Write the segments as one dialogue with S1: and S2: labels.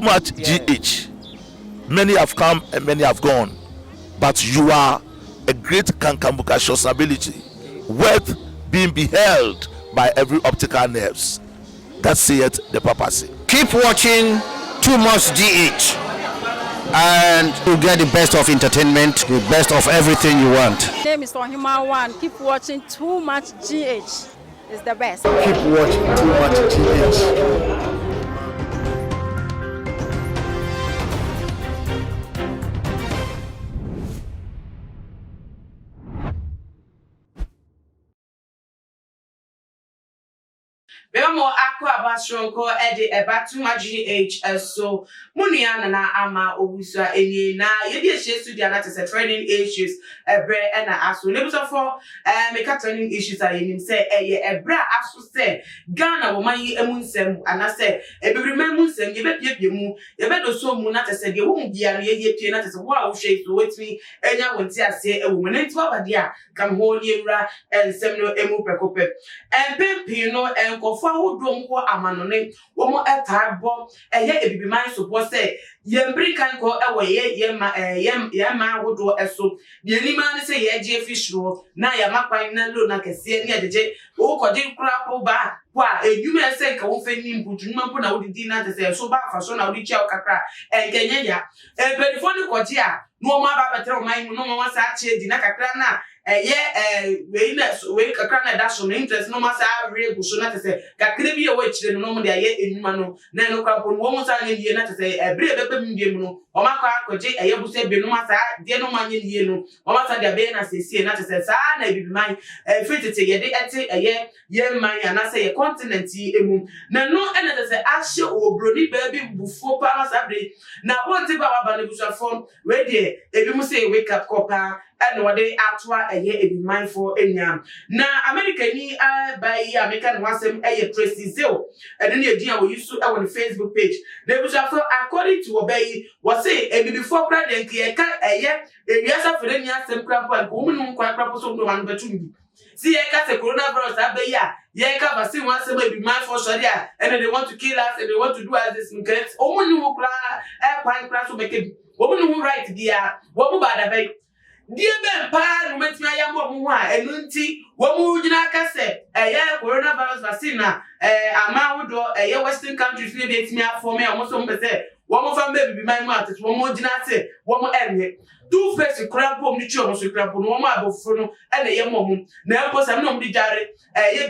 S1: too much GH. Many have come and many have gone, but you are a great kankamukashos ability, worth being beheld by every optical nerves. That saith the papacy.
S2: Keep watching Too Much GH, and you'll get the best of entertainment, the best of everything you want.
S3: My name is Ohima One. Keep watching Too Much GH. It's the best.
S2: Keep watching Too Much GH.
S4: Bemo akwa abashonko ede eba Too Much GH so munia na ama owusa eni na yedi ehye studio na tese training issues ebre na aso nebuso for meka training issues ayenim se eye ebre aso se Ghana wo man yi emunsem ana se ebibiri man munsem ye bepiepie mu ye bedo so mu na tese de wo mu bia no ye pie na tese wo a wo hwe so wetimi enya wonti ase ewo mu nenti wabade a kam ho ni ewura ensem no emu prekope empempi no enko Fawudom ko amanone womo etabo eye ebibiman sopo se yembri kan ko ewo yema wodo eso de anima ne se ye je fishro na ya makwan na lo na kese ne ajeje wo kodi kura ko ba kwa edwuma se ka wo feni mputuma mpo na wodi na te so ba fa so na wodi chia kakra enkenye ya ebelifoni kodi a no ma ba betre o man mu no ma sa chia di na kakra na we kakra na da so no interest no ma sa regu so na te se kakra bi e wo chire no mo de aye enwuma no na no kwa po no mo sa nye die na te se ebre bebe mbie mu no o ma kwa koje eye bu se be no ma sa de no ma nye die no o ma sa de be na sesie na te se sa na bibiman fitete ye de ete eye ye man ya na se ye continent emu na no ene te se ahye obroni baby bufo pa ma sa bre na wonte ba wa ba ne busa form we de ebi mu se wake up kopa and what they atwa eye ebi mindful enyam na America ni by American wasem eye Tracy Zeo and then ye we used to on the Facebook page they was according to obey was say ebi before president ye ka eye ewiasa fere nya sem krampo an ko mu nkwa krampo so do man betu see ye ka se coronavirus abeyi a ye ka vaccine wan say ebi mindful sharia and they want to kill us and they want to do us this because omunu kra pan kra so make omunu right dia wo mu bada bay die ben pa no metimi ayamo mo ho a enunti wo mu gina ka se coronavirus vaccine na ama wodo western countries ne betimi afo me o mo so mpese wo mo fa baby man mu atete wo mo gina se wo mo enye two face crampo ni chi o mo so crampo no wo mo abofo no ene ye mo mu na empo sam no mo di jare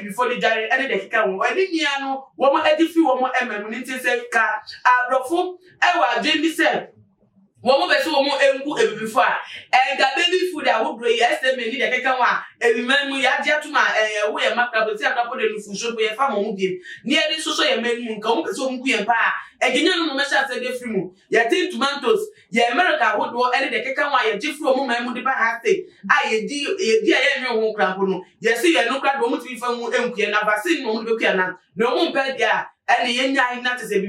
S4: before di jare ene de kika wo ene nia no wo mo edifi wo mo emam ni ntse ka abrofo wa adwen bi se womo be so womo enku ebibifo a ga baby food a wodro yesem ni de keka wa ebiman mu ya je atuma wo ye makrabo si akrabo de nufu so bo ye fa mo mu bi ni eri so ye menu nka wo be so nku ye pa egenya no me sha se de frimu ye tin tomatoes ye America wodro ene de keka wa ye jifro mo man mu de ba ha se a ye di ye nwe ho krabo no ye se ye no krado mo ti fa mu enku ye na vaccine mo mu be ku ya na mo mpe dia and yenya na te say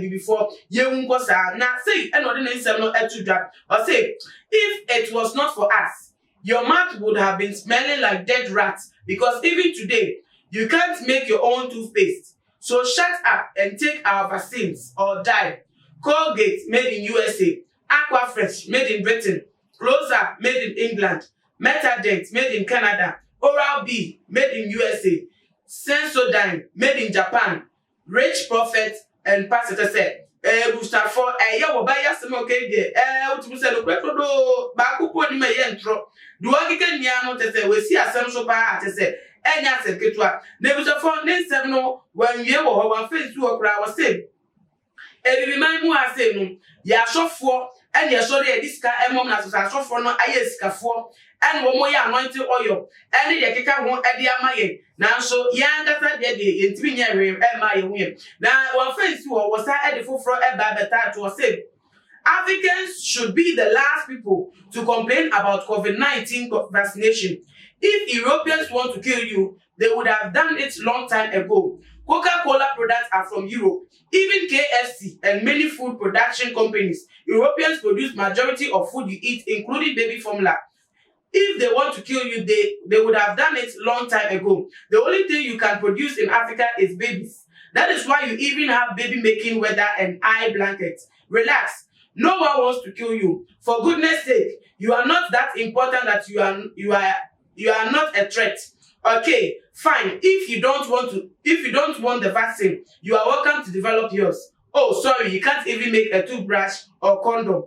S4: before ye unko sa na say and no dey say no etu drop or say if it was not for us your mouth would have been smelling like dead rats because even today you can't make your own toothpaste so shut up and take our vaccines or die. Colgate made in USA, Aquafresh made in Britain, Closer made in England, Metadent made in Canada, Oral-B made in USA, Sensodyne made in Japan, Rich Prophet and Pastor said, Busta for wo ba yasem okay de utumu se no kweto do ba kupo ni me yentro do agike nia no te se we si asem so pa te se enya asem ketua na busta for ne nsem no wan wie wo ho wan face wo kra wo se ebibi man mu ase no ya sofo ene ye so de diska emom na so sofo no aye sikafo ene wo mo ya anointing oil ene ye keka ho ede amaye nanso ya ngasa de yentimi nya we emaye hu na wan face wo sa ede foforo eba beta to say Africans should be the last people to complain about COVID-19 vaccination. If Europeans want to kill you, they would have done it long time ago. Coca-Cola products are from Europe. Even KFC and many food production companies, Europeans produce majority of food you eat, including baby formula. If they want to kill you, they would have done it long time ago. The only thing you can produce in Africa is babies. That is why you even have baby making weather and eye blankets. relax. No one wants to kill you. For goodness sake, you are not that important that you are not a threat. Okay, fine. If you don't want the vaccine, you are welcome to develop yours. Oh, sorry, you can't even make a toothbrush or condom.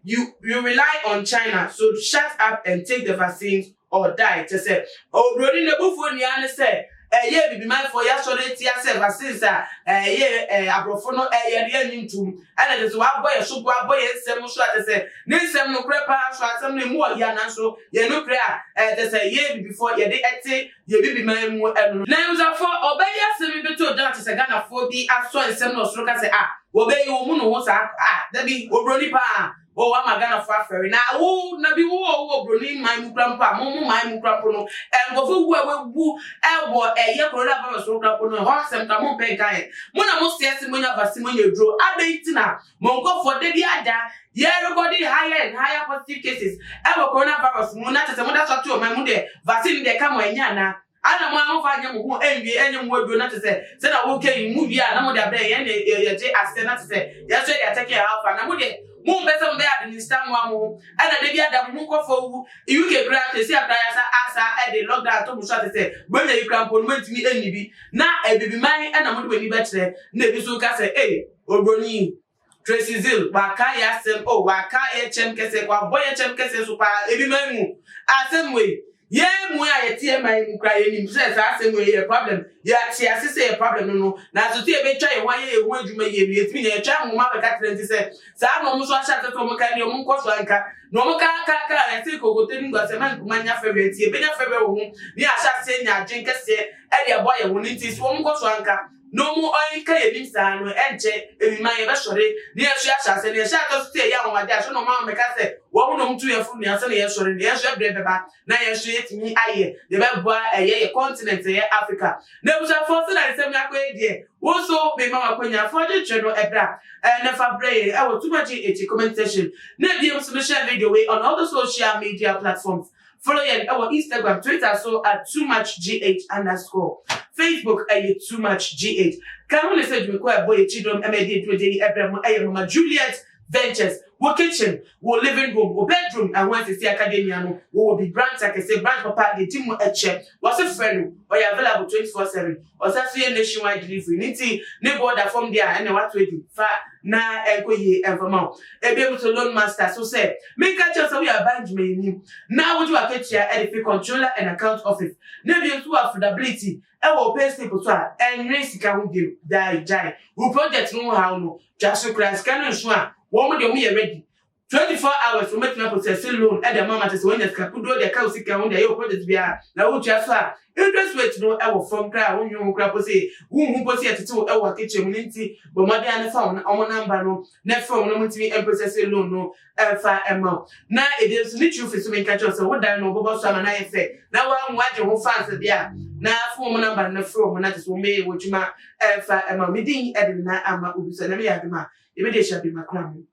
S4: You rely on China, so shut up and take the vaccines or die. Just say, oh, Brody, the buffon yana say, yeah, be mindful, ya so let ya say vaccines, abrofono, and it is what boy, so what boy, and some shot say, Nisam no crepa, so some more yana, so ye no prayer, they say, yeah, before ye de ete, ye be my and names are for obey us, and we to that is a gun of 40 as so and some no stroke say, obey your moon was that be Obroni pa. Oh, I'm a gun of faffery. Now, oh, Nabi, oh, Bruni, my grandpa, Momo, my grandpa, and go for woo, elbow, a year coronavirus, so grandpa, horse and come on, pay guy. Mona most yes, when you have a simon you draw, I bet now, Mongo for the other, yeah, everybody higher and higher positive cases. Ever coronavirus, Monata, and what that's what my mother, vaccine, they come when yana. I don't want to find who envy any word do not say. Said I will carry movie, and I'm going to be any as not to say. Yes, they are taking out, and I'm going to. Mo better there than this time one more, and the day that Munko for you can grab the sea asa at the lockdown to Musa say, when you can put me any now a baby mine and I'm going to be better. Never so can say, hey, or Brony, Tracy Zill, Wakaya Sem, oh, Wakaya Chemkese, boy Chemkese, super, every man, same way. Yeah, I tear my crying says, I say, a problem. Yeah, see, I say a problem. No, now to tear a try why you would you may be me a child, Mother Catherine said, Sam almost shut up from Macani or Munkoswanka. No Moka, I think, go to was a man, my favorite, a better favorite home. Yeah, I say, now drink a say, and your boy won't eat his one Koswanka. No more oil carrying son, and check, in my eventually, near Shasha, and the shadows stay young, my dash, no mamma, say, woman to your food, and yes, or the yes, back. Now you shoot me, I, the web boy, a continent, Africa. There was a force that I said, my idea. Also, be Mamma Quenya for the general ebra, and if I pray, I will too much a commentation. Never be able to share video on all the social media platforms. Follow our Instagram, Twitter, so at too much GH _ Facebook, too much GH. Can we say to me, boy, children, MD, Juliet Ventures, wo kitchen, wo living room, wo bedroom, and once you see academia, we will be branch, like I say, branch papa, the team will check. What's a friend, or you're available 24/7, or that's nationwide delivery. Niti, no border from there, and what we do. Fa, na, and go ye, and from out. A be able to loan master, so say, make a chance we are Benjamin. Now, would you catch your edific controller and account office? Maybe to affordability. I will pay people to and race can give die. Who project no how no, just so class can swan. Woman, you're ready. 24 hours to make me process loan at the moment is when you can put the cow sick on the project via now. Just interest rate no ever from crowd when you crap say, who possess to our kitchen, but my dear phone on number no, net phone no to and process loan no, alpha amount. Now it is literally to make catch us, so what I know about some and I say. Now I'm watching who fancy there. Now phone number and the phone, and that is what may which my alpha amount. Me ding Edna, I'm a Ubus and me, immediately shall be my crown.